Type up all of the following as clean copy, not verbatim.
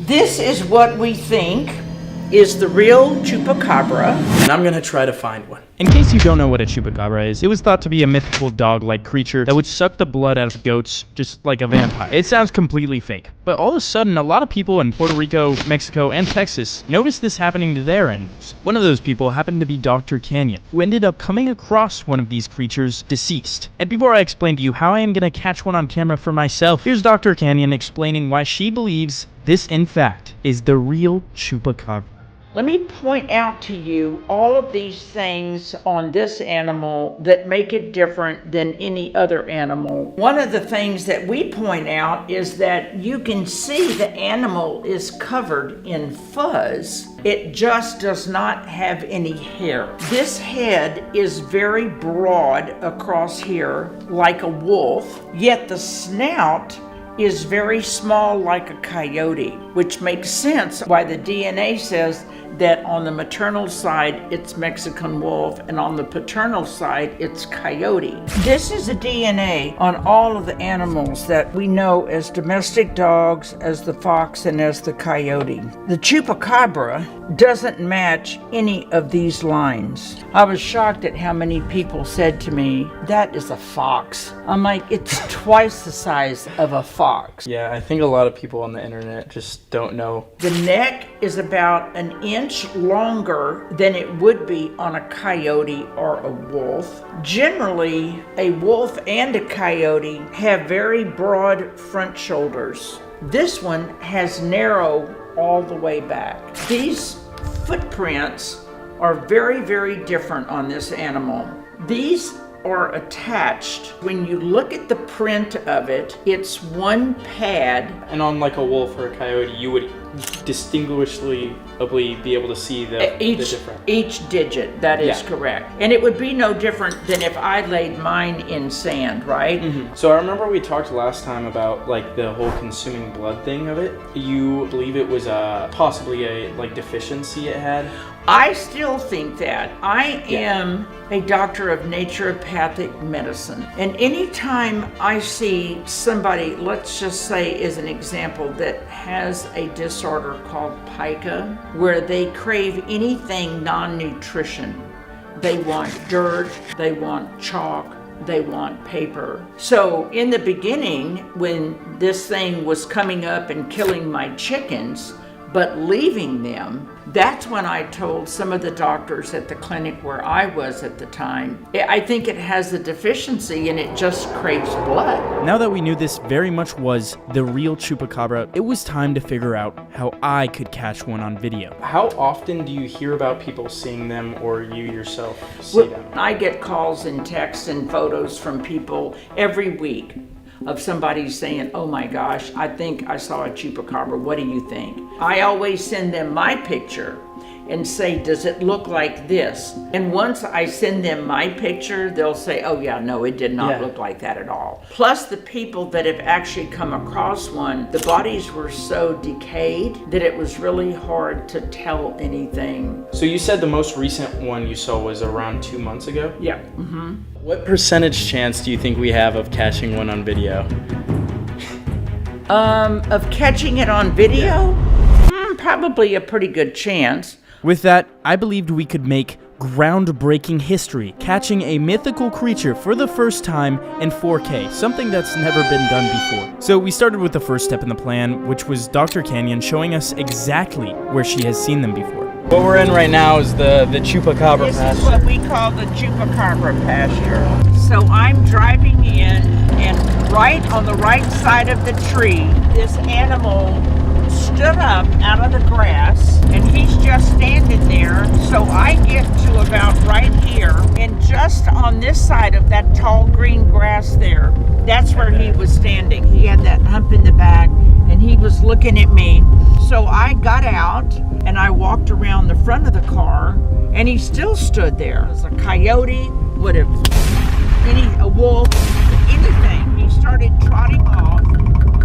This is what we think is the real Chupacabra. And I'm gonna try to find one. In case you don't know what a Chupacabra is, it was thought to be a mythical dog-like creature that would suck the blood out of goats just like a vampire. It sounds completely fake, but all of a sudden a lot of people in Puerto Rico, Mexico, and Texas noticed this happening to their animals. One of those people happened to be Dr. Canyon, who ended up coming across one of these creatures deceased. And before I explain to you how I am gonna catch one on camera for myself, here's Dr. Canyon explaining why she believes this, in fact, is the real Chupacabra. Let me point out to you all of these things on this animal that make it different than any other animal. One of the things that we point out is that you can see the animal is covered in fuzz. It just does not have any hair. This head is very broad across here, like a wolf, yet the snout is very small like a coyote, which makes sense why the DNA says that on the maternal side it's Mexican wolf and on the paternal side it's coyote. This is the DNA on all of the animals that we know as domestic dogs, as the fox, and as the coyote. The Chupacabra doesn't match any of these lines. I was shocked at how many people said to me, that is a fox. I'm like, it's twice the size of a fox. Yeah, I think a lot of people on the internet just don't know. The neck is about an inch longer than it would be on a coyote or a wolf. Generally, a wolf and a coyote have very broad front shoulders. This one has narrow all the way back. These footprints are very, very different on this animal. These are attached. When you look at the print of it, it's one pad. And on like a wolf or a coyote, you would distinguishably be able to see the difference. Each digit, that is correct. And it would be no different than if I laid mine in sand, right? Mm-hmm. So I remember we talked last time about like the whole consuming blood thing of it. You believe it was possibly a like deficiency it had? I still think that. I am a doctor of naturopathic medicine. And anytime I see somebody, let's just say as an example, that has a disorder called pica, where they crave anything non-nutrition. They want dirt, they want chalk, they want paper. So in the beginning, when this thing was coming up and killing my chickens, but leaving them, that's when I told some of the doctors at the clinic where I was at the time, I think it has a deficiency and it just craves blood. Now that we knew this very much was the real Chupacabra, it was time to figure out how I could catch one on video. How often do you hear about people seeing them or you yourself see them? I get calls and texts and photos from people every week of somebody saying, oh my gosh, I think I saw a Chupacabra, what do you think? I always send them my picture and say, does it look like this? And once I send them my picture, they'll say, oh yeah, no, it did not look like that at all. Plus the people that have actually come across one, the bodies were so decayed that it was really hard to tell anything. So you said the most recent one you saw was around 2 months ago? Yeah. Mm-hmm. What percentage chance do you think we have of catching one on video? Of catching it on video? Probably a pretty good chance. With that, I believed we could make groundbreaking history, catching a mythical creature for the first time in 4K, something that's never been done before. So we started with the first step in the plan, which was Dr. Canyon showing us exactly where she has seen them before. What we're in right now is the Chupacabra pasture. This is what we call the Chupacabra pasture. So I'm driving in, and right on the right side of the tree, this animal stood up out of the grass, and he's just standing there. So I get to about right here, and just on this side of that tall green grass there, that's where he was standing. He had that hump in the back, and he was looking at me. So I got out, and I walked around the front of the car, and he still stood there. As a coyote would have, a wolf, anything. He started trotting off,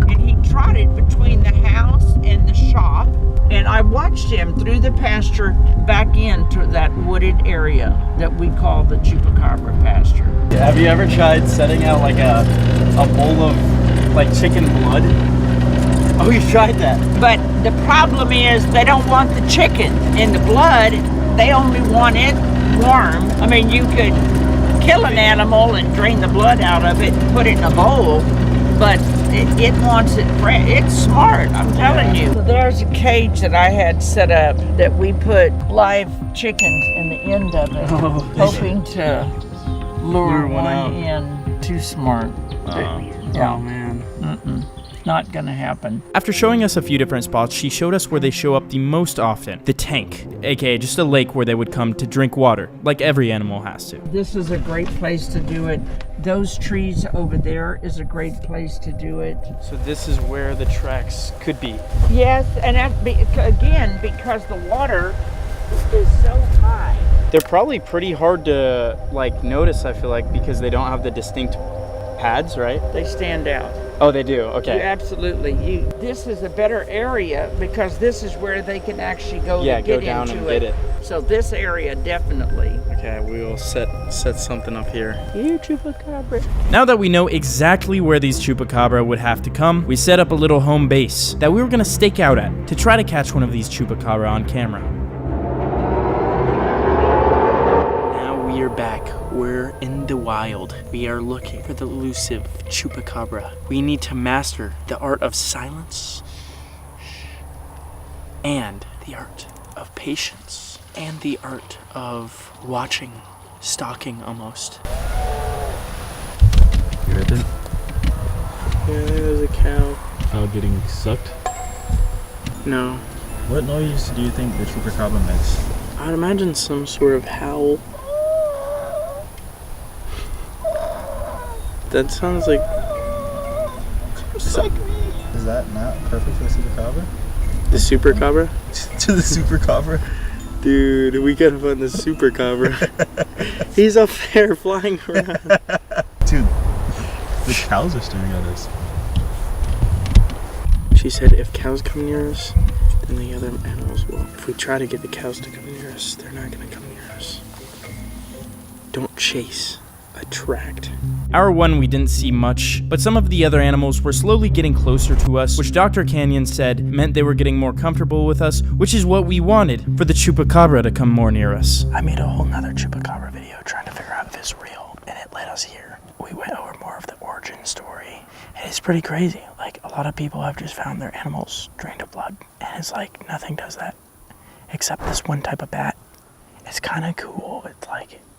and he trotted between the house and the shop, and I watched him through the pasture back into that wooded area that we call the Chupacabra pasture. Have you ever tried setting out like a bowl of like chicken blood Oh, you tried that? But the problem is they don't want the chicken in the blood. They only want it warm. I mean, you could kill an animal and drain the blood out of it and put it in a bowl, but it wants it fresh. It's smart, I'm telling you. There's a cage that I had set up that we put live chickens in the end of it, hoping to lure one in. Too smart. Oh man. Not gonna happen. After showing us a few different spots, she showed us where they show up the most often. The tank, aka just a lake where they would come to drink water, like every animal has to. This is a great place to do it. Those trees over there is a great place to do it. So this is where the tracks could be. Yes, and again, because the water is so high. They're probably pretty hard to like notice, I feel like, because they don't have the distinct pads, right? They stand out. Oh, they do. Okay. Absolutely. This is a better area because this is where they can actually go to go get down into and get it. So this area definitely. Okay, we will set something up here. You Chupacabra. Now that we know exactly where these Chupacabra would have to come, we set up a little home base that we were gonna stake out at to try to catch one of these Chupacabra on camera. Now we are back. We're in the wild. We are looking for the elusive Chupacabra. We need to master the art of silence and the art of patience and the art of watching, stalking almost. You heard that? Yeah, there's a cow. Cow getting sucked? No. What noise do you think the Chupacabra makes? I'd imagine some sort of howl. That sounds like... Suck me! Is that not perfect for the Chupacabra? The Supercabra? To the Supercabra? Dude, we gotta find the Supercabra. He's up there flying around. Dude, the cows are staring at us. She said if cows come near us, then the other animals will. If we try to get the cows to come near us, they're not gonna come near us. Don't chase. Attract. Hour 1 we didn't see much, but some of the other animals were slowly getting closer to us, which Dr. Canyon said meant they were getting more comfortable with us, which is what we wanted, for the Chupacabra to come more near us. I made a whole nother Chupacabra video trying to figure out if it's real, and it led us here. We went over more of the origin story, and it's pretty crazy. Like, a lot of people have just found their animals drained of blood, and it's like, nothing does that, except this one type of bat. It's kind of cool.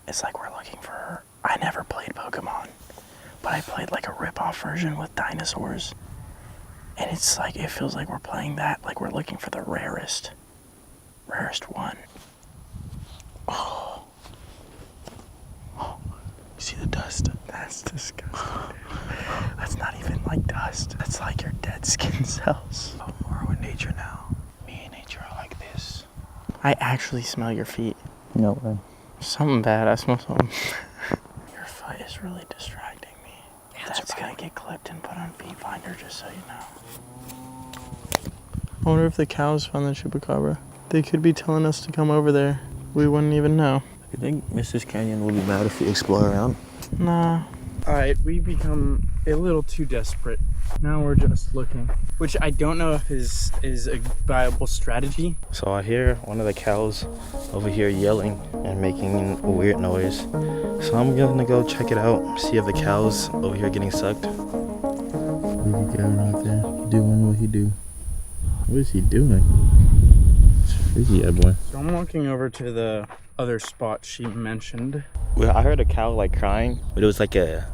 It's like we're looking for her. I never played Pokemon, but I played like a rip-off version with dinosaurs. And it's like, it feels like we're playing that, like we're looking for the rarest one. Oh, you see the dust? That's disgusting. That's not even like dust. That's like your dead skin cells. Oh, more with nature now. Me and nature are like this. I actually smell your feet. No way. Something bad, I smell something. Your foot is really distracting me. That's gonna get clipped and put on Feet Finder, just so you know. I wonder if the cows found the Chupacabra. They could be telling us to come over there. We wouldn't even know. You think Mrs. Canyon will be mad if we explore around? Nah. Alright, we've become a little too desperate. Now we're just looking. Which I don't know if is a viable strategy. So I hear one of the cows over here yelling and making a weird noise. So I'm gonna go check it out, see if the cow's over here getting sucked. Look at Gavin out there doing what he do. What is he doing? Where's he at, boy? So I'm walking over to the other spot she mentioned. Well, I heard a cow like crying, but it was like a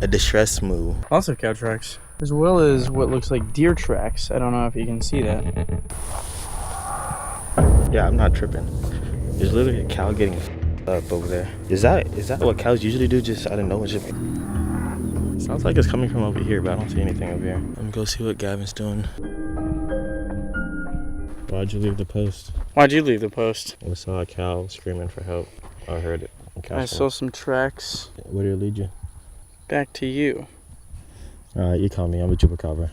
distress moo. Also cow tracks. As well as what looks like deer tracks. I don't know if you can see that. Yeah, I'm not tripping. There's literally a cow getting up over there. Is that what cows usually do, just out of nowhere? Sounds like it's coming from over here, but I don't see anything over here. Let me go see what Gavin's doing. Why'd you leave the post? Why'd you leave the post? I saw a cow screaming for help. I heard it. I saw some tracks. Where did it lead you? Back to you. Alright, you call me. I'm a Chupacabra.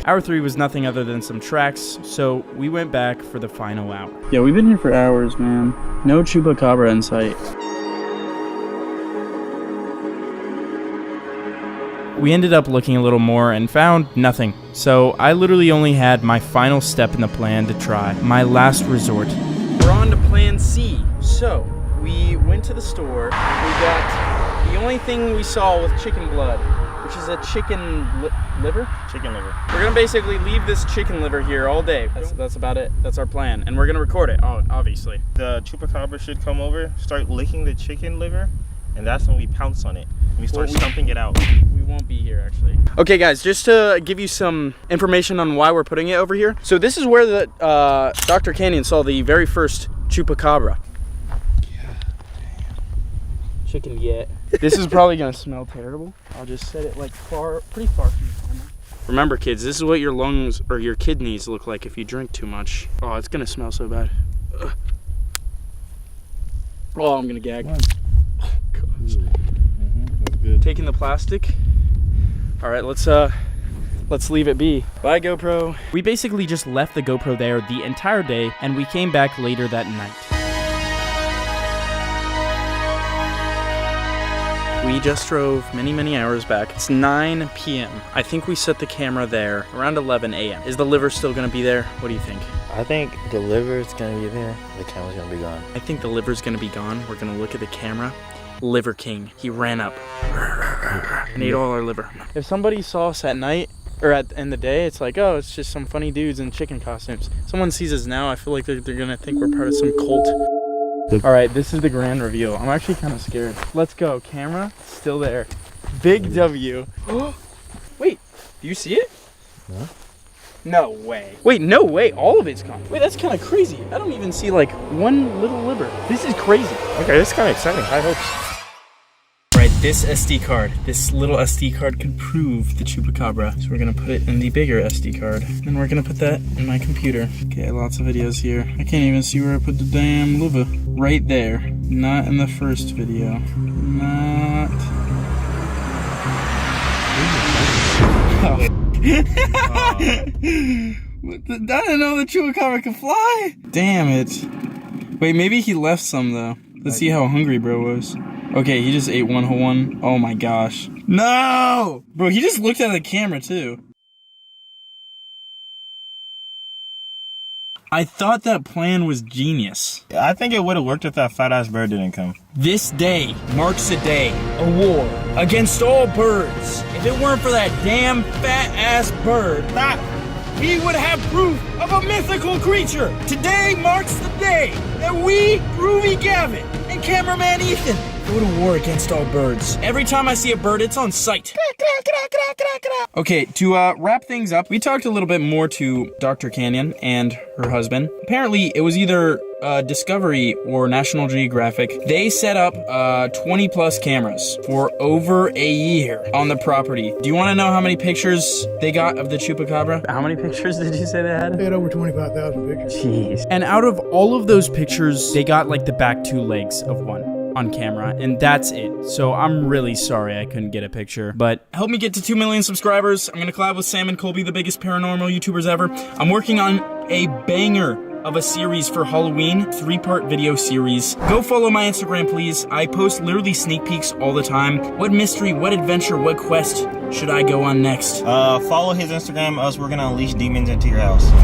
Hour 3 was nothing other than some tracks, so we went back for the final hour. Yeah, we've been here for hours, man. No Chupacabra in sight. we ended up looking a little more and found nothing. So I literally only had my final step in the plan to try, my last resort. We're on to plan C. So we went to the store. We got the only thing we saw with chicken blood, which is a chicken liver? Chicken liver. We're gonna basically leave this chicken liver here all day. That's about it. That's our plan. And we're gonna record it, obviously. The Chupacabra should come over, start licking the chicken liver, and that's when we pounce on it. And we start stumping it out. We won't be here, actually. Okay, guys, just to give you some information on why we're putting it over here. So this is where the Dr. Canyon saw the very first Chupacabra. Chicken yet. This is probably gonna smell terrible. I'll just set it like pretty far from the camera. Remember, kids, this is what your lungs or your kidneys look like if you drink too much. Oh, it's gonna smell so bad. Ugh. Oh, I'm gonna gag. Oh, gosh. That's good. Taking the plastic. All right, let's leave it be. Bye, GoPro. We basically just left the GoPro there the entire day, and we came back later that night. We just drove many hours back. It's 9 p.m. I think we set the camera there around 11 a.m. Is the liver still gonna be there? What do you think? I think the liver is gonna be there. The camera's gonna be gone. I think the liver's gonna be gone. We're gonna look at the camera. Liver King. He ran up and ate all our liver. If somebody saw us at night or in the day, it's like, oh, it's just some funny dudes in chicken costumes. Someone sees us now, I feel like they're gonna think we're part of some cult. All right, this is the grand reveal. I'm actually kind of scared. Let's go. Camera, still there. Big W. Wait, do you see it? No. No way. Wait, no way. All of it's gone. Wait, that's kind of crazy. I don't even see like one little liver. This is crazy. Okay, this is kind of exciting. High hopes. Right, this SD card, this little SD card could prove the Chupacabra. So we're gonna put it in the bigger SD card. And we're gonna put that in my computer. Okay, lots of videos here. I can't even see where I put the damn liver. Right there. Not in the first video. Not. Oh. I didn't know the Chupacabra could fly. Damn it. Wait, maybe he left some though. Let's see how hungry bro was. Okay, he just ate one whole one. Oh my gosh. No! Bro, he just looked at the camera too. I thought that plan was genius. I think it would have worked if that fat ass bird didn't come. This day marks a day, a war against all birds. If it weren't for that damn fat ass bird, we would have proof of a mythical creature. Today marks the day that we, Groovy Gavin, and cameraman Ethan go to war against all birds. Every time I see a bird, it's on sight. Okay, to wrap things up, we talked a little bit more to Dr. Canyon and her husband. Apparently, it was either Discovery or National Geographic. They set up 20 plus cameras for over a year on the property. Do you want to know how many pictures they got of the Chupacabra? How many pictures did you say they had? They had over 25,000 pictures. Jeez. And out of all of those pictures, they got like the back two legs of one on camera, and that's it. So I'm really sorry I couldn't get a picture, but help me get to 2 million subscribers. I'm gonna collab with Sam and Colby, the biggest paranormal YouTubers ever. I'm working on a banger of a series for Halloween, 3-part video series. Go follow my Instagram, please. I post literally sneak peeks all the time. What mystery, what adventure, what quest should I go on next? Follow his Instagram, else we're gonna unleash demons into your house.